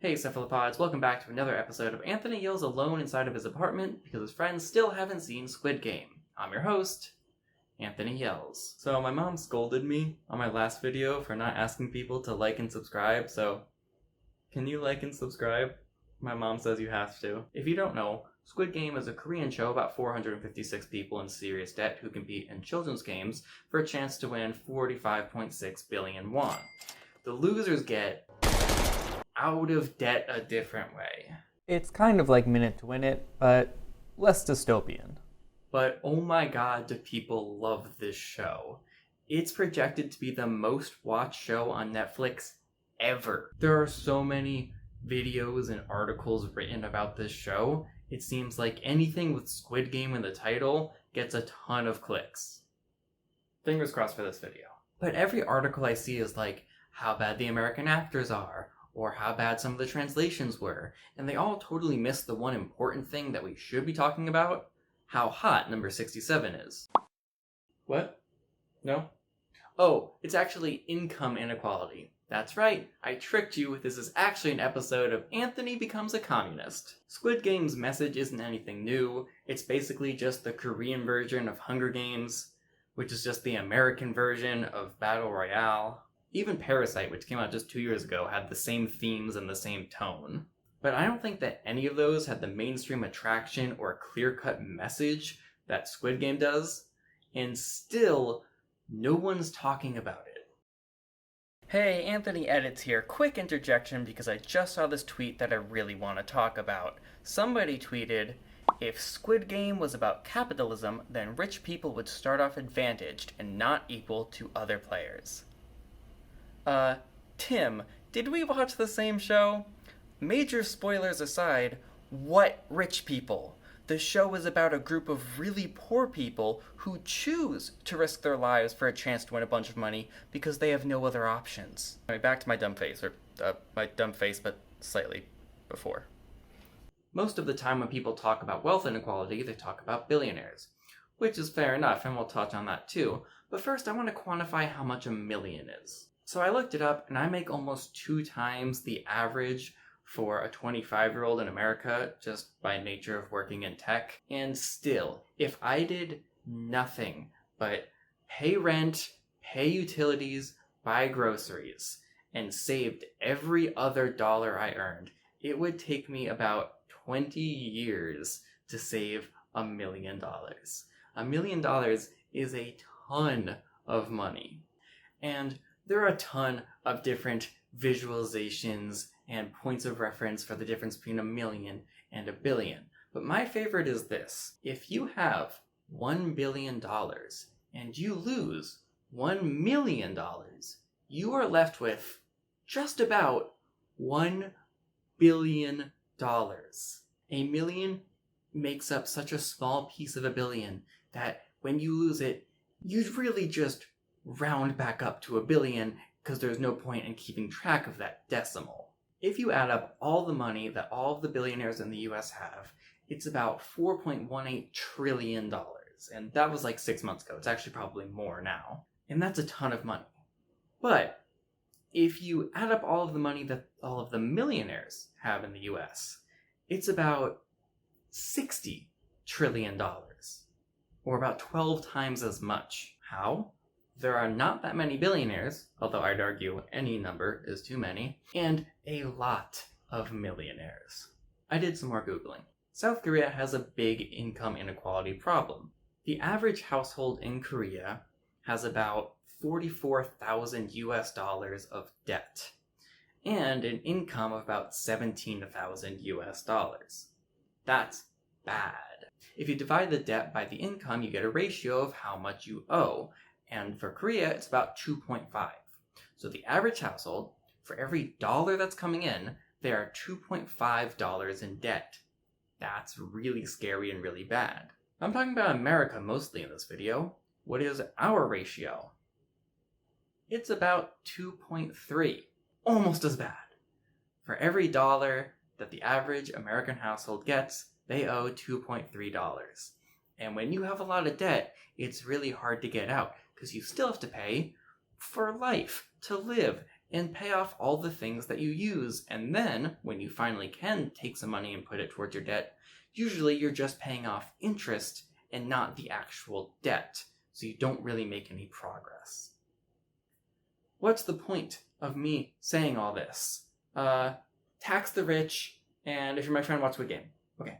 Hey cephalopods, welcome back to another episode of Anthony Yells Alone inside of his apartment because his friends still haven't seen Squid Game. I'm your host, Anthony Yells. So my mom scolded me on my last video for not asking people to like and subscribe, so can you like and subscribe? My mom says you have to. If you don't know, Squid Game is a Korean show about 456 people in serious debt who compete in children's games for a chance to win 45.6 billion won. The losers get out of debt a different way. It's kind of like Minute to Win It, but less dystopian. But oh my god, do people love this show. It's projected to be the most watched show on Netflix ever. There are so many videos and articles written about this show. It seems like anything with Squid Game in the title gets a ton of clicks. Fingers crossed for this video. But every article I see is like, how bad the American actors are, or how bad some of the translations were, and they all totally miss the one important thing that we should be talking about: how hot number 67 is. What? No? Oh, it's actually income inequality. That's right, I tricked you. This is actually an episode of Anthony Becomes a Communist. Squid Game's message isn't anything new. It's basically just the Korean version of Hunger Games, which is just the American version of Battle Royale. Even Parasite, which came out just 2 years ago, had the same themes and the same tone. But I don't think that any of those had the mainstream attraction or clear-cut message that Squid Game does, and still, no one's talking about it. Hey, Anthony Edits here. Quick interjection because I just saw this tweet that I really want to talk about. Somebody tweeted, "If Squid Game was about capitalism, then rich people would start off advantaged and not equal to other players." Tim, did we watch the same show? Major spoilers aside, what rich people? The show is about a group of really poor people who choose to risk their lives for a chance to win a bunch of money because they have no other options. Back to my dumb face, but slightly before. Most of the time when people talk about wealth inequality, they talk about billionaires, which is fair enough, and we'll touch on that too. But first, I want to quantify how much a million is. So I looked it up, and I make almost 2 times the average for a 25-year-old in America, just by nature of working in tech. And still, if I did nothing but pay rent, pay utilities, buy groceries, and saved every other dollar I earned, it would take me about 20 years to save $1 million. $1 million is a ton of money. And there are a ton of different visualizations and points of reference for the difference between a million and a billion. But my favorite is this. If you have $1 billion and you lose $1 million, you are left with just about $1 billion. A million makes up such a small piece of a billion that when you lose it, you'd really just round back up to a billion because there's no point in keeping track of that decimal. If you add up all the money that all of the billionaires in the US have, it's about $4.18 trillion. And that was like 6 months ago. It's actually probably more now. And that's a ton of money. But if you add up all of the money that all of the millionaires have in the US, it's about $60 trillion. Or about 12 times as much. How? There are not that many billionaires, although I'd argue any number is too many, and a lot of millionaires. I did some more Googling. South Korea has a big income inequality problem. The average household in Korea has about $44,000 of debt, and an income of about $17,000. That's bad. If you divide the debt by the income, you get a ratio of how much you owe. And for Korea, it's about 2.5. So the average household, for every dollar that's coming in, there are $2.5 in debt. That's really scary and really bad. I'm talking about America mostly in this video. What is our ratio? It's about 2.3. Almost as bad. For every dollar that the average American household gets, they owe $2.3. And when you have a lot of debt, it's really hard to get out, because you still have to pay for life, to live, and pay off all the things that you use. And then, when you finally can take some money and put it towards your debt, usually you're just paying off interest and not the actual debt, so you don't really make any progress. What's the point of me saying all this? Tax the rich, and if you're my friend, watch Squid Game. Okay.